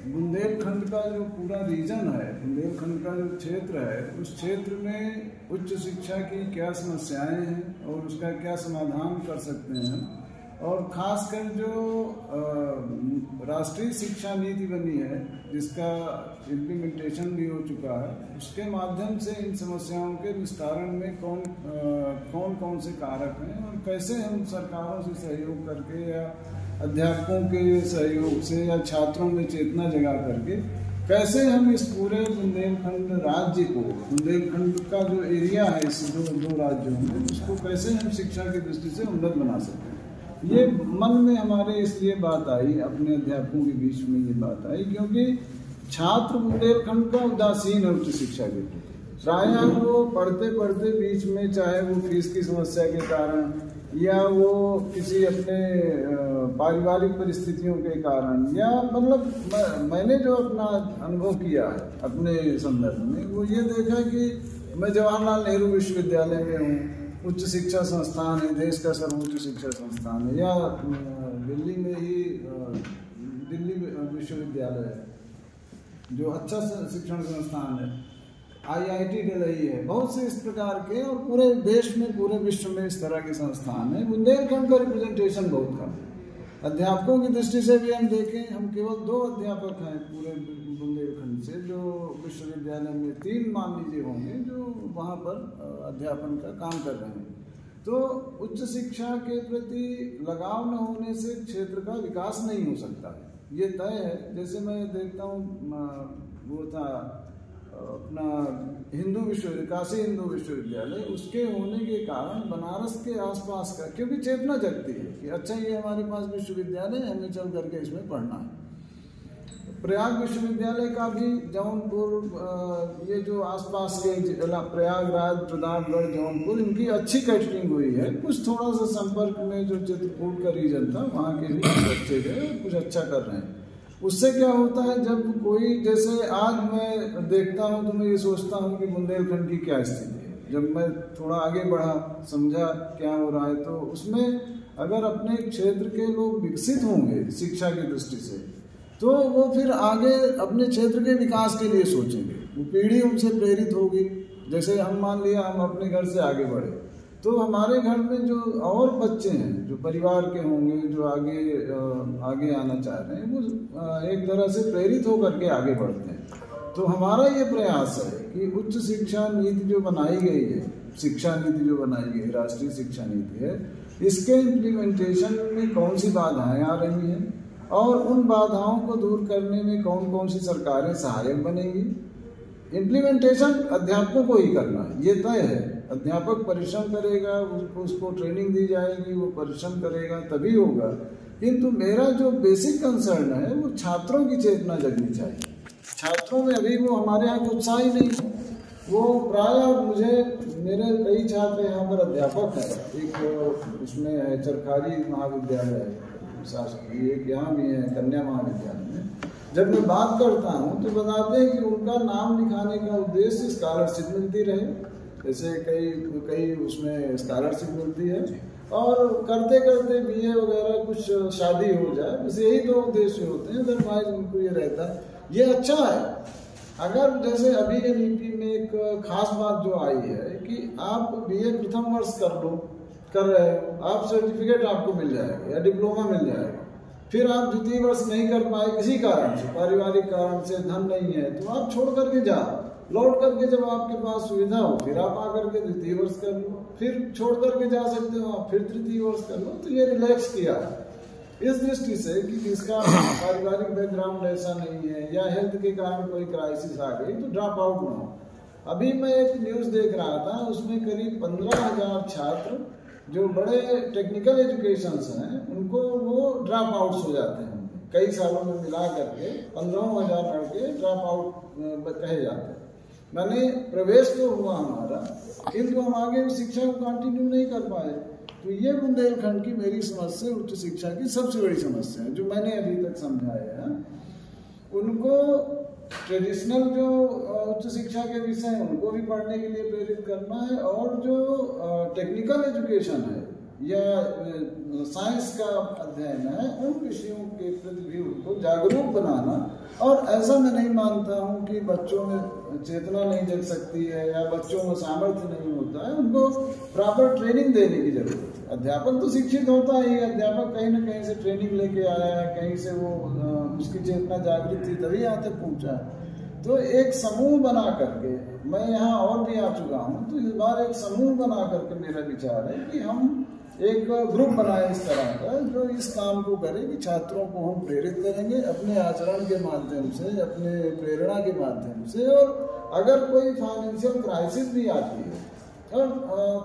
बुंदेलखंड का जो पूरा रीजन है, बुंदेलखंड का जो क्षेत्र है, उस क्षेत्र में उच्च शिक्षा की क्या समस्याएं हैं और उसका क्या समाधान कर सकते हैं, और खासकर जो राष्ट्रीय शिक्षा नीति बनी है जिसका इम्प्लीमेंटेशन भी हो चुका है, उसके माध्यम से इन समस्याओं के निस्तारण में कौन कौन से कारक हैं और कैसे हम सरकारों से सहयोग करके या अध्यापकों के सहयोग से या छात्रों में चेतना जगा करके कैसे हम इस पूरे बुंदेलखंड राज्य को, बुंदेलखंड का जो एरिया है इस दो राज्यों में, उसको कैसे हम शिक्षा की दृष्टि से उन्नत बना सकते हैं। ये मन में हमारे इसलिए बात आई, अपने अध्यापकों के बीच में ये बात आई क्योंकि छात्र बुंदेलखंड का उदासीन है उच्च शिक्षा के प्रति। प्रायः वो पढ़ते पढ़ते बीच में, चाहे वो फीस की समस्या के कारण या वो किसी अपने पारिवारिक परिस्थितियों के कारण, या मतलब मैंने जो अपना अनुभव किया है अपने संदर्भ में, वो ये देखा कि मैं जवाहरलाल नेहरू विश्वविद्यालय में हूँ, उच्च शिक्षा संस्थान है, देश का सर्वोच्च शिक्षा संस्थान है, या दिल्ली में ही दिल्ली विश्वविद्यालय है जो अच्छा शिक्षण संस्थान है, IIT दिल्ली है, बहुत से इस प्रकार के, और पूरे देश में, पूरे विश्व में इस तरह के संस्थान है। बुंदेलखंड का रिप्रेजेंटेशन बहुत कम है। अध्यापकों की दृष्टि से भी हम देखें, हम केवल 2 अध्यापक हैं पूरे बुंदेलखंड से जो विश्वविद्यालय में, 3 मान लीजिए होंगे जो वहाँ पर अध्यापन का काम कर रहे हैं। तो उच्च शिक्षा के प्रति लगाव न होने से क्षेत्र का विकास नहीं हो सकता है, ये तय है। जैसे मैं देखता हूँ, वो था अपना काशी हिंदू विश्वविद्यालय, उसके होने के कारण बनारस के आसपास का, क्योंकि चेतना जगती है कि अच्छा ये हमारे पास विश्वविद्यालय है, हमें चल करके इसमें पढ़ना है। प्रयाग विश्वविद्यालय का भी जौनपुर, ये जो आसपास के जिला प्रयागराज, प्रतापगढ़, जौनपुर, इनकी अच्छी कैटरिंग हुई है। कुछ थोड़ा सा संपर्क में जो चित्रकूट का रीजन था वहाँ के भी बच्चे गए, कुछ अच्छा कर रहे हैं। उससे क्या होता है, जब कोई, जैसे आज मैं देखता हूँ तो मैं ये सोचता हूँ कि बुंदेलखंड की क्या स्थिति है। जब मैं थोड़ा आगे बढ़ा, समझा क्या हो रहा है, तो उसमें अगर अपने क्षेत्र के लोग विकसित होंगे शिक्षा की दृष्टि से, तो वो फिर आगे अपने क्षेत्र के विकास के लिए सोचेंगे, वो पीढ़ी उनसे प्रेरित होगी। जैसे हम मान लिया हम अपने घर से आगे बढ़े, तो हमारे घर में जो और बच्चे हैं जो परिवार के होंगे, जो आगे आना चाह रहे हैं, वो एक तरह से प्रेरित होकर के आगे बढ़ते हैं। तो हमारा ये प्रयास है कि उच्च शिक्षा नीति जो बनाई गई है, शिक्षा नीति जो बनाई गई है, राष्ट्रीय शिक्षा नीति है, इसके इम्प्लीमेंटेशन में कौन सी बाधाएं आ रही हैं और उन बाधाओं को दूर करने में कौन कौन सी सरकारें सहायक बनेंगी। इम्प्लीमेंटेशन अध्यापकों को ही करना है, ये तय है। अध्यापक परिश्रम करेगा, उसको ट्रेनिंग दी जाएगी, वो परिश्रम करेगा तभी होगा। किंतु मेरा जो बेसिक कंसर्न है वो छात्रों की चेतना जगनी चाहिए। छात्रों में अभी वो हमारे यहाँ उत्साह ही नहीं है। वो प्रायः मेरे कई छात्र यहाँ पर अध्यापक हैं, एक उसमें है चरखारी महाविद्यालय है शासकीय, एक यहाँ भी है कन्या महाविद्यालय में। जब मैं बात करता हूँ तो बताते हैं कि उनका नाम लिखाने का उद्देश्य स्कॉलरशिप मिलती रहे, जैसे कई उसमें स्कॉलरशिप मिलती है, और करते करते BA वगैरह कुछ शादी हो जाए, बस यही 2 उद्देश्य होते हैं। अदरवाइज उनको ये रहता है, ये अच्छा है। अगर जैसे अभी के नीति में एक खास बात जो आई है कि आप BA प्रथम वर्ष कर रहे हो, आप सर्टिफिकेट आपको मिल जाएगा या डिप्लोमा मिल जाएगा। फिर आप द्वितीय वर्ष नहीं कर पाए किसी कारण से, पारिवारिक कारण से, धन नहीं है, तो आप छोड़ करके जाओ, लौट करके जब आपके पास सुविधा हो फिर आप आकर के द्वितीय वर्ष कर लो, फिर छोड़ करके जा सकते हो आप, फिर तृतीय वर्ष कर लो। तो ये रिलैक्स किया है इस दृष्टि से कि जिसका पारिवारिक बैकग्राउंड ऐसा नहीं है या हेल्थ के कारण कोई क्राइसिस आ गई तो ड्रॉप आउट ना हो। अभी मैं एक न्यूज़ देख रहा था, उसमें करीब 15,000 छात्र जो बड़े टेक्निकल एजुकेशंस हैं उनको वो ड्रॉप आउट्स हो जाते हैं। कई सालों में मिला करके 15,000 लड़के ड्रॉप आउट कहे जाते हैं। मैंने प्रवेश तो हुआ हमारा, किंतु हम आगे शिक्षा को कंटिन्यू नहीं कर पाए। तो ये बुंदेलखंड की मेरी समस्या, उच्च शिक्षा की सबसे बड़ी समस्या है जो मैंने अभी तक समझाया है। उनको ट्रेडिशनल जो उच्च शिक्षा के विषय हैं उनको भी पढ़ने के लिए प्रेरित करना है, और जो टेक्निकल एजुकेशन है या साइंस का अध्ययन है, उन विषयों के प्रति भी उनको जागरूक बनाना। और ऐसा मैं नहीं मानता हूँ कि बच्चों में चेतना नहीं जग सकती है या बच्चों में सामर्थ्य नहीं होता है, उनको प्रॉपर ट्रेनिंग देने की जरूरत है। अध्यापक तो शिक्षित होता ही है, अध्यापक कहीं ना कहीं से ट्रेनिंग लेके आया है, कहीं से वो उसकी चेतना जागृत थी तभी यहाँ तक पहुँचा है। तो एक समूह बना करके, मैं यहाँ और भी आ चुका हूँ, तो इस बार एक समूह बना करके मेरा विचार है कि हम एक ग्रुप बनाए इस तरह का जो इस काम को करे कि छात्रों को हम प्रेरित करेंगे अपने आचरण के माध्यम से, अपने प्रेरणा के माध्यम से। और अगर कोई फाइनेंशियल क्राइसिस भी आती है और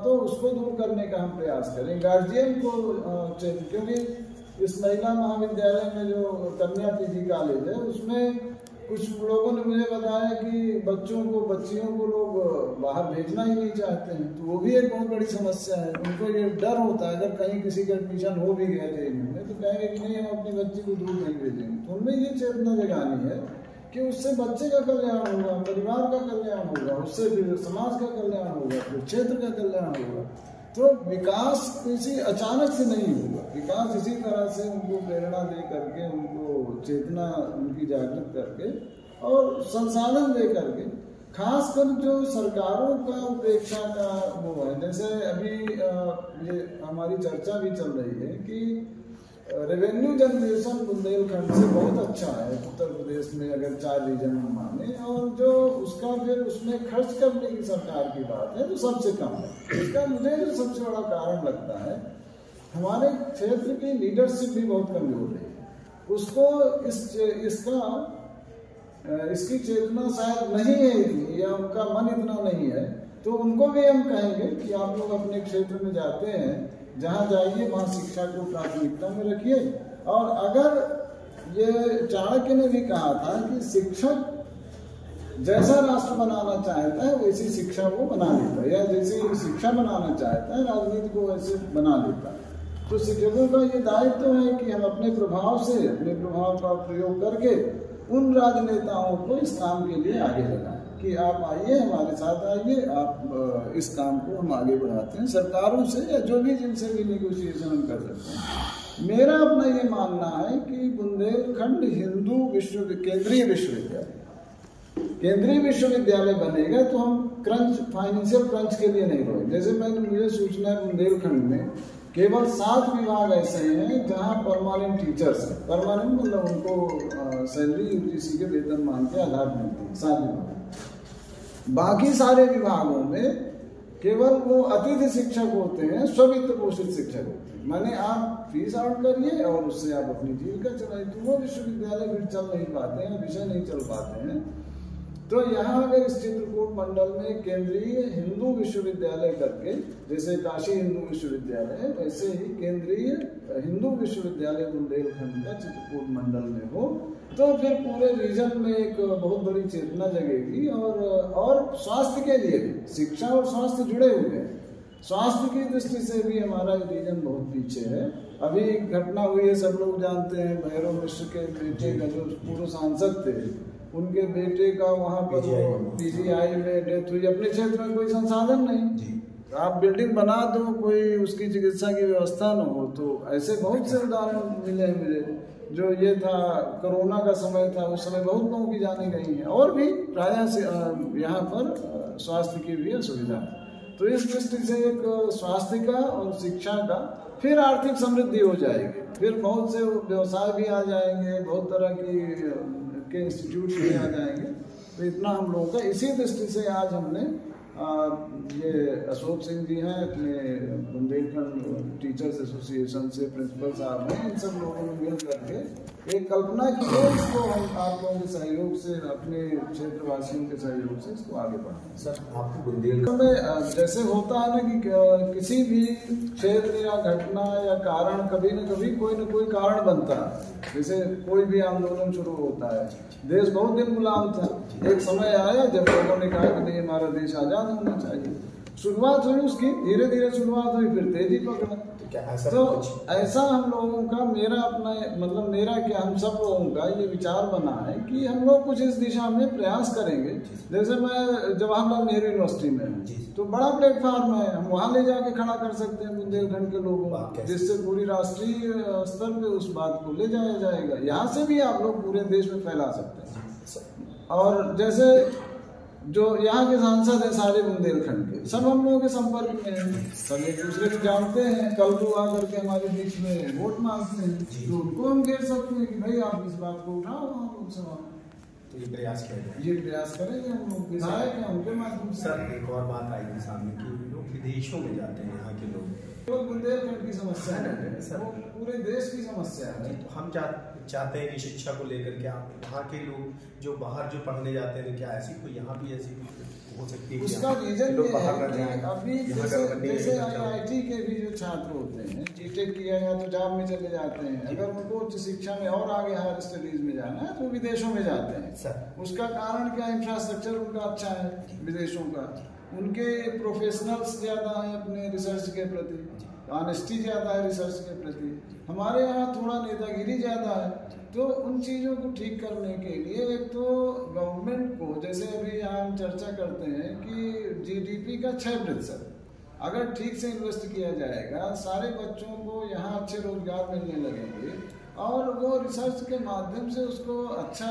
तो उसको दूर करने का हम प्रयास करें। गार्जियन को क्योंकि इस महिला महाविद्यालय में जो कन्या पीजी कॉलेज है, उसमें कुछ लोगों ने मुझे बताया कि बच्चियों को लोग बाहर भेजना ही नहीं चाहते हैं। तो वो भी एक बहुत बड़ी समस्या है। उनको ये डर होता है अगर कहीं किसी का एडमिशन हो भी गया जेएनयू में तो कहेंगे कि नहीं, हम अपनी बच्ची को दूर नहीं भेजेंगे। तो उनमें ये चेतना जगानी है कि उससे बच्चे का कल्याण होगा, परिवार का कल्याण होगा, उससे फिर समाज का कल्याण होगा, फिर क्षेत्र का कल्याण होगा। तो विकास किसी अचानक से नहीं होगा, विकास इसी तरह से उनको प्रेरणा दे करके, उनको चेतना उनकी जागृत करके और संसाधन दे करके, खासकर जो सरकारों का उपेक्षा का वो है। जैसे अभी ये हमारी चर्चा भी चल रही है कि रेवेन्यू जनरेशन बुंदेलखंड से बहुत अच्छा है उत्तर प्रदेश में, अगर 4 रीजन में माने, और जो उसका फिर उसमें खर्च करने की सरकार की बात है तो सबसे कम है। इसका मुझे जो सबसे बड़ा कारण लगता है, हमारे क्षेत्र की लीडरशिप भी बहुत कमजोर है। उसको इसकी चेतना शायद नहीं है इतनी, या उनका मन इतना नहीं है। तो उनको भी हम कहेंगे कि आप लोग अपने क्षेत्र में जाते हैं, जहाँ जाइए वहाँ शिक्षा को प्राथमिकता में रखिए। और अगर ये चाणक्य ने भी कहा था कि शिक्षक जैसा राष्ट्र बनाना चाहता है वैसी शिक्षा वो बना लेता है, या जैसी शिक्षा बनाना चाहता है राजनीति को वैसे बना लेता है। तो शिक्षकों का ये दायित्व है कि हम अपने प्रभाव का प्रयोग करके उन राजनेताओं को इस काम के लिए आगे लगाएं कि आप आइए, हमारे साथ आइए, आप इस काम को हम आगे बढ़ाते हैं। सरकारों से या जो भी जिनसे भी नेगोशिएशन हम कर सकते हैं। मेरा अपना ये मानना है कि बुंदेलखंड हिंदू केंद्रीय विश्वविद्यालय बनेगा तो हम फाइनेंशियल क्रंच के लिए नहीं रोए। जैसे मुझे सूचना है बुंदेलखंड में केवल 7 विभाग ऐसे हैं जहाँ परमानेंट टीचर्स हैं। परमानेंट मतलब उनको सैलरी यूजीसी के वेतनमान के आधार मिलती है, 7 विभाग। बाकी सारे विभागों में केवल वो अतिथि शिक्षक होते हैं, स्ववित्त पोषित शिक्षक होते हैं। माने आप फीस आउट करिए और उससे आप अपनी जीविका चलाइए। तो वो विश्वविद्यालय फिर चल नहीं पाते हैं, विषय नहीं चल पाते हैं। तो यहाँ अगर इस चित्रकूट मंडल में केंद्रीय हिंदू विश्वविद्यालय करके, जैसे काशी हिंदू विश्वविद्यालय है, वैसे ही केंद्रीय हिंदू विश्वविद्यालय बुंदेलखंड का चित्रकूट मंडल में हो, तो फिर पूरे रीजन में एक बहुत बड़ी चेतना जगेगी। और स्वास्थ्य के लिए भी, शिक्षा और स्वास्थ्य जुड़े हुए हैं। स्वास्थ्य की दृष्टि से भी हमारा रिलीजन बहुत पीछे है। अभी घटना हुई है, सब लोग जानते हैं, भैरव मिश्र के बेटे का जो पूर्व सांसद थे, उनके बेटे का वहाँ पर पीजीआई में डेथ हुई। अपने क्षेत्र में कोई संसाधन नहीं, आप बिल्डिंग बना दो, कोई उसकी चिकित्सा की व्यवस्था न हो। तो ऐसे बहुत से उदाहरण मिले हैं मुझे। जो ये था कोरोना का समय था, उस समय बहुत लोगों की जाने गई हैं, और भी प्रायः से यहाँ पर स्वास्थ्य की भी असुविधा है। तो इस दृष्टि से एक स्वास्थ्य का और शिक्षा का, फिर आर्थिक समृद्धि हो जाएगी, फिर बहुत से व्यवसाय भी आ जाएंगे, बहुत तरह के इंस्टीट्यूट भी आ जाएंगे। तो इतना हम लोगों का, इसी दृष्टि से आज हमने ये अशोक सिंह जी हैं अपने बुंदेलखंड टीचर्स एसोसिएशन से, प्रिंसिपल साहब हैं, इन सब लोगों ने मिल करके एक कल्पना की है। इसको हम आप लोगों के सहयोग से, अपने क्षेत्रवासियों के सहयोग से इसको आगे बढ़ाएं। सर, आपको बुंदेलखंड में जैसे होता है ना कि किसी भी क्षेत्र या घटना या कारण, कभी न कभी कोई न कोई कारण बनता है। जैसे कोई भी आंदोलन शुरू होता है, देश बहुत दिन गुलाम था, एक समय आया जब लोगों ने कहा कि नहीं, हमारा देश आजाद होना चाहिए। शुरुआत हुई उसकी, धीरे धीरे शुरुआत हुई, फिर तेजी पकड़ा। तो ऐसा हम लोगों का, मेरा अपना मतलब मेरा क्या, हम सब लोगों का ये विचार बना है कि हम लोग कुछ इस दिशा में प्रयास करेंगे। जैसे मैं जवाहरलाल नेहरू यूनिवर्सिटी में हूँ, तो बड़ा प्लेटफॉर्म है, हम वहाँ ले जाके खड़ा कर सकते हैं बुंदेलखंड के लोगों को, जिससे पूरी राष्ट्रीय स्तर पे उस बात को ले जाया जाएगा। यहाँ से भी आप लोग पूरे देश में फैला सकते हैं। और जैसे जो यहाँ के सांसद हैं सारे बुंदेलखंड के, सब हम लोगों के संपर्क में हैं, सब एक दूसरे को जानते हैं, कल को आकर के हमारे बीच में वोट मांगते हैं, तो उनको हम कह सकते हैं कि भाई आप इस बात को उठाओ वहाँ लोकसभा। तो ये प्रयास किया जाए, ये प्रयास करेंगे हम लोग, विधायक हैं उनके माध्यम से। सर एक और बात आई थी सामने कि लोग विदेशों में जाते हैं, यहाँ के लोग, तो बुंदेलखंड की समस्या है, वो पूरे देश की समस्या है। तो हम चाहते हैं कि शिक्षा को लेकर के आप वहाँ के लोग जो बाहर जो पढ़ने जाते हैं, क्या ऐसी कोई यहाँ भी ऐसी हो सकती है? उसका रीजन ये है कि अभी जैसे IIT के भी जो छात्र होते हैं, GTEC किया या तो जॉब में चले जाते हैं, अगर उनको उच्च शिक्षा में और आगे हायर स्टडीज में जाना है तो विदेशों में जाते हैं। उसका कारण क्या, इंफ्रास्ट्रक्चर उनका अच्छा है विदेशों का, उनके प्रोफेशनल्स ज़्यादा हैं अपने रिसर्च के प्रति, ऑनेस्टी ज़्यादा है रिसर्च के प्रति। हमारे यहाँ थोड़ा नेतागिरी ज़्यादा है। तो उन चीज़ों को ठीक करने के लिए एक तो गवर्नमेंट को, जैसे अभी यहाँ हम चर्चा करते हैं कि GDP का 6% अगर ठीक से इन्वेस्ट किया जाएगा, सारे बच्चों को यहाँ अच्छे रोजगार मिलने लगेंगे और वो रिसर्च के माध्यम से उसको अच्छा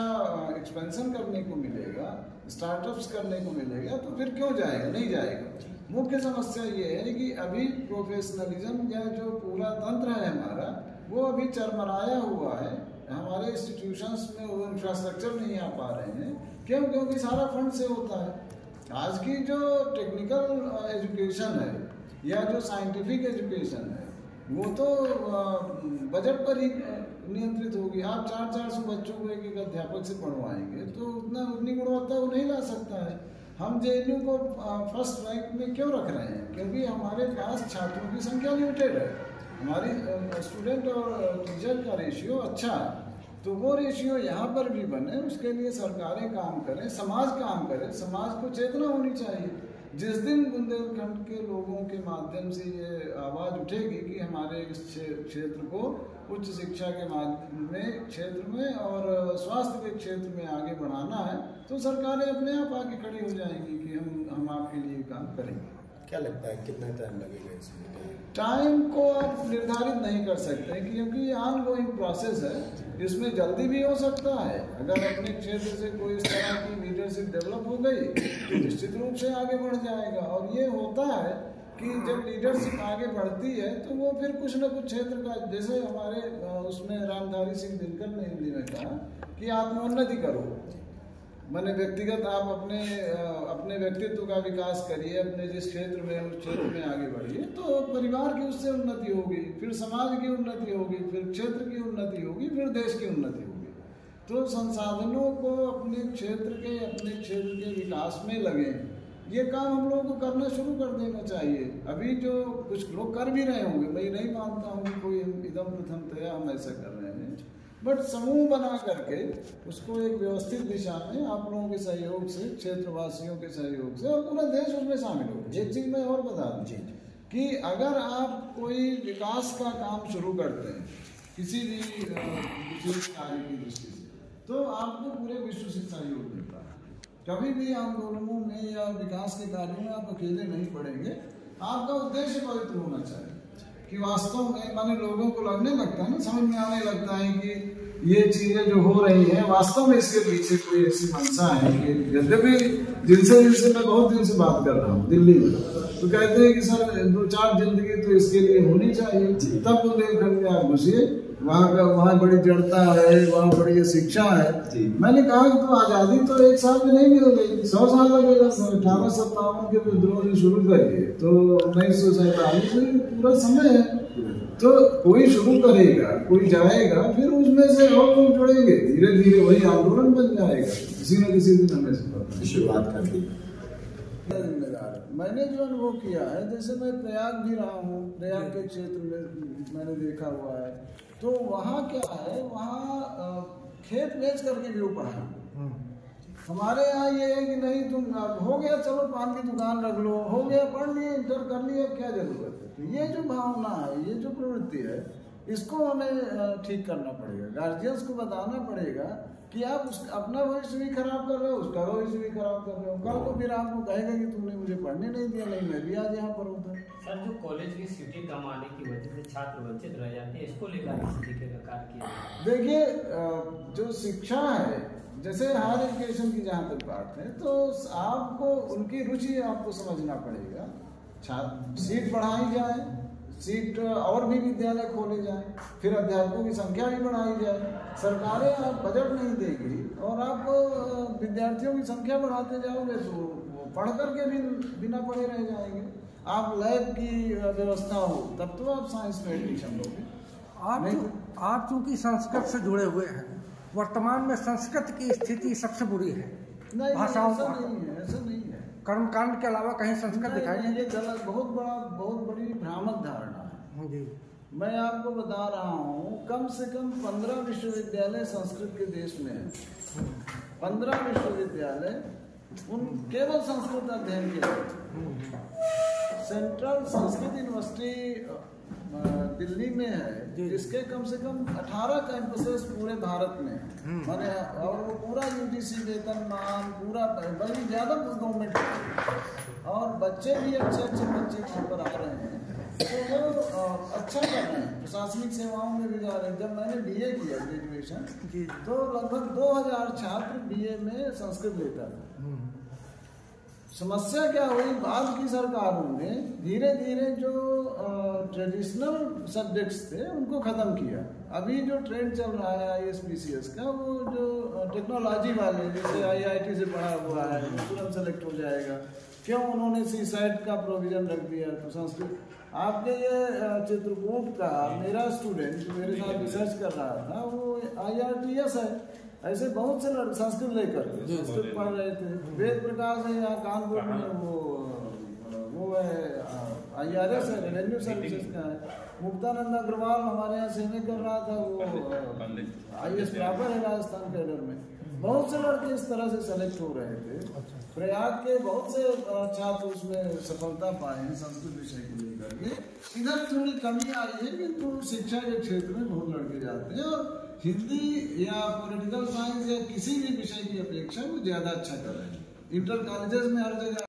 एक्सपेंशन करने को मिलेगा, स्टार्टअप्स करने को मिलेगा, तो फिर क्यों जाएगा, नहीं जाएगा। मुख्य समस्या ये है कि अभी प्रोफेशनलिज्म या जो पूरा तंत्र है हमारा, वो अभी चरमराया हुआ है। हमारे इंस्टीट्यूशंस में वो इंफ्रास्ट्रक्चर नहीं आ पा रहे हैं। क्यों? क्योंकि सारा फंड से होता है। आज की जो टेक्निकल एजुकेशन है या जो साइंटिफिक एजुकेशन है, वो तो बजट पर ही नियंत्रित होगी। आप 400 बच्चों को एक अध्यापक से पढ़वाएंगे तो उतनी गुणवत्ता वो नहीं ला सकता है। हम JNU को फर्स्ट रैंक में क्यों रख रहे हैं? क्योंकि हमारे पास छात्रों की संख्या लिमिटेड है, हमारी स्टूडेंट और टीचर का रेशियो अच्छा है। तो वो रेशियो यहाँ पर भी बने, उसके लिए सरकारें काम करें, समाज काम करे, समाज को चेतना होनी चाहिए। जिस दिन बुंदेलखंड के लोगों के माध्यम से ये आवाज़ उठेगी कि हमारे इस क्षेत्र को उच्च शिक्षा के माध्यम में क्षेत्र में और स्वास्थ्य के क्षेत्र में आगे बढ़ाना है, तो सरकारें अपने आप आगे खड़ी हो जाएंगी कि हम आपके लिए काम करेंगे। क्या लगता है कितना टाइम लगेगा इसमें? टाइम को आप निर्धारित नहीं कर सकते क्योंकि ये ऑनगोइंग प्रोसेस है। इसमें जल्दी भी हो सकता है। अगर अपने क्षेत्र से कोई इस तरह की लीडरशिप डेवलप हो गई तो निश्चित रूप से आगे बढ़ जाएगा। और ये होता है कि जब लीडरशिप आगे बढ़ती है तो वो फिर कुछ न कुछ क्षेत्र का, जैसे हमारे उसमें रामधारी सिंह दिनकर ने हिंदी में कहा कि आत्मोन्नति करो, मैंने व्यक्तिगत आप अपने व्यक्तित्व का विकास करिए, अपने जिस क्षेत्र में उस क्षेत्र में आगे बढ़िए, तो परिवार की उससे उन्नति होगी, फिर समाज की उन्नति होगी, फिर क्षेत्र की उन्नति होगी, फिर देश की उन्नति होगी। तो संसाधनों को अपने क्षेत्र के विकास में लगे, ये काम हम लोगों को करना शुरू कर देना चाहिए। अभी जो कुछ लोग कर भी रहे होंगे, मैं नहीं मानता हूँ कि कोई इदम प्रथम तया हम ऐसा कर रहे हैं, बट समूह बना करके उसको एक व्यवस्थित दिशा में आप लोगों के सहयोग से, क्षेत्रवासियों के सहयोग से, और पूरा देश उसमें शामिल हो। एक चीज़ मैं और बता दूँ कि अगर आप कोई विकास का काम शुरू करते हैं किसी भी विशेष कार्य की दृष्टि से, तो आपको पूरे विश्व से सहयोग मिलता है। कभी भी आंदोलनों में या विकास के कार्यों में आप अकेले नहीं पड़ेंगे। आपका उद्देश्य पवित्र होना चाहिए कि वास्तव में, माने लोगों को लगने लगता है ना, समझ में आने लगता है कि ये चीजें जो हो रही हैं वास्तव में इसके पीछे कोई ऐसी मंशा है कि, यद्यपि जिनसे मैं बहुत दिन से बात कर रहा हूँ दिल्ली में, तो कहते हैं कि सर 2-4 जिंदगी तो इसके लिए होनी चाहिए। तब बुंदेलखंड में आप घुसिए, वहाँ बड़ी जड़ता है, वहाँ बड़ी शिक्षा है। मैंने कहा कि तो आज़ादी तो एक साल में नहीं मिल गई, 100 साल लगेगा। 1857 के विद्रोह से शुरू करिए तो 1947 में पूरा समय है। तो कोई शुरू करेगा, कोई जाएगा, फिर उसमें से और लोग जुड़ेंगे, धीरे धीरे वही आंदोलन बन जाएगा। किसी न किसी दिन हमें से शुरुआत कर दी। जिम्मेदार मैंने जो अनुभव किया है, जैसे मैं प्रयाग भी रहा हूँ, प्रयाग के क्षेत्र में मैंने देखा हुआ है, तो वहाँ क्या है, वहाँ खेत बेच करके भी वो पढ़ाएंगे। हमारे यहाँ ये है कि नहीं तुम हो गया चलो पान की दुकान रख लो, हो गया पढ़ लिए इंटर कर लिए, क्या जरूरत है। तो ये जो भावना है, ये जो प्रवृत्ति है, इसको हमें ठीक करना पड़ेगा। गार्जियंस को बताना पड़ेगा कि आप अपना भविष्य भी खराब कर रहे हो, उसका भविष्य भी खराब कर रहे हो। कल को फिर आपको कहेगा कि तुमने मुझे पढ़ने नहीं दिया, नहीं मैं भी आज यहाँ पर होता। सर जो कॉलेज की सीटें कम आने की वजह से छात्र वंचित रह जाते हैं, इसको लेकर किस तरीके का कार्य किया? देखिए जो शिक्षा है, जैसे हायर एजुकेशन की जहाँ तक बात है, तो आपको उनकी रुचि आपको समझना पड़ेगा। सीट बढ़ाई जाए, सीट और भी विद्यालय खोले जाए, फिर अध्यापकों की संख्या भी बढ़ाई जाए। सरकारें आप बजट नहीं देगी और आप विद्यार्थियों की संख्या बढ़ाते जाओगे तो वो पढ़ करके भी बिना पढ़े रह जाएंगे। आप लैब की व्यवस्था हो तब तो आप साइंस में एडमिशन लोगे। आप चूंकि संस्कृत से जुड़े हुए हैं, वर्तमान में संस्कृत की स्थिति सबसे बुरी है। नहीं, भाषाओं ऐसा नहीं है, ऐसा नहीं है। कर्मकांड के अलावा कहीं संस्कृत दिखाई नहीं। ये गलत, बहुत बड़ी भ्रामक धारणा है जी। मैं आपको बता रहा हूँ, कम से कम 15 विश्वविद्यालय संस्कृत के देश में है। 15 विश्वविद्यालय उन केवल संस्कृत अध्ययन के लिए। सेंट्रल संस्कृत यूनिवर्सिटी दिल्ली में है, जिसके कम से कम 18 कैंपसेस पूरे भारत में है। माने और वो पूरा यूजीसी वेतनमान पूरा बल्कि ज्यादा गवर्नमेंट, और बच्चे भी अच्छे बच्चे वहाँ पर आ रहे हैं, तो वो अच्छा कर रहे हैं। प्रशासनिक सेवाओं में भी जा रहे हैं। जब मैंने बीए किया ग्रेजुएशन, तो लगभग 2000 छात्र बीए में संस्कृत लेता था। समस्या क्या हुई, बाद की सरकारों ने धीरे धीरे जो ट्रेडिशनल सब्जेक्ट्स थे उनको ख़त्म किया। अभी जो ट्रेंड चल रहा है ISPCS का, वो जो टेक्नोलॉजी वाले, जैसे IIT से पढ़ा हुआ है तुरंत सेलेक्ट हो जाएगा। क्यों उन्होंने CSAT का प्रोविज़न रख दिया। तो संस्कृत आपके ये चित्रकूट का मेरा स्टूडेंट मेरे साथ रिसर्च कर रहा था, वो IRTS है। ऐसे बहुत से लड़के संस्कृत लेकर संस्कृत पढ़ रहे थे। वेद प्रकाश है यहाँ कानपुर में, वो है IRS है, रेवेन्यू सर्विसेज का है। मुक्तानंद अग्रवाल हमारे यहाँ सेने कर रहा था, वो IAS प्रॉपर है राजस्थान कैडर में। बहुत से लड़के इस तरह से सेलेक्ट हो रहे थे। प्रयाग के बहुत से छात्र उसमें सफलता पाए हैं संस्कृत विषय को लेकर के। इधर थोड़ी कमी आई है, किंतु शिक्षा के क्षेत्र में बहुत लड़के जाते हैं, और हिंदी या पॉलिटिकल साइंस या किसी भी विषय की अपेक्षा वो ज़्यादा अच्छा कर रहे हैं। इंटर कॉलेजेस में हर जगह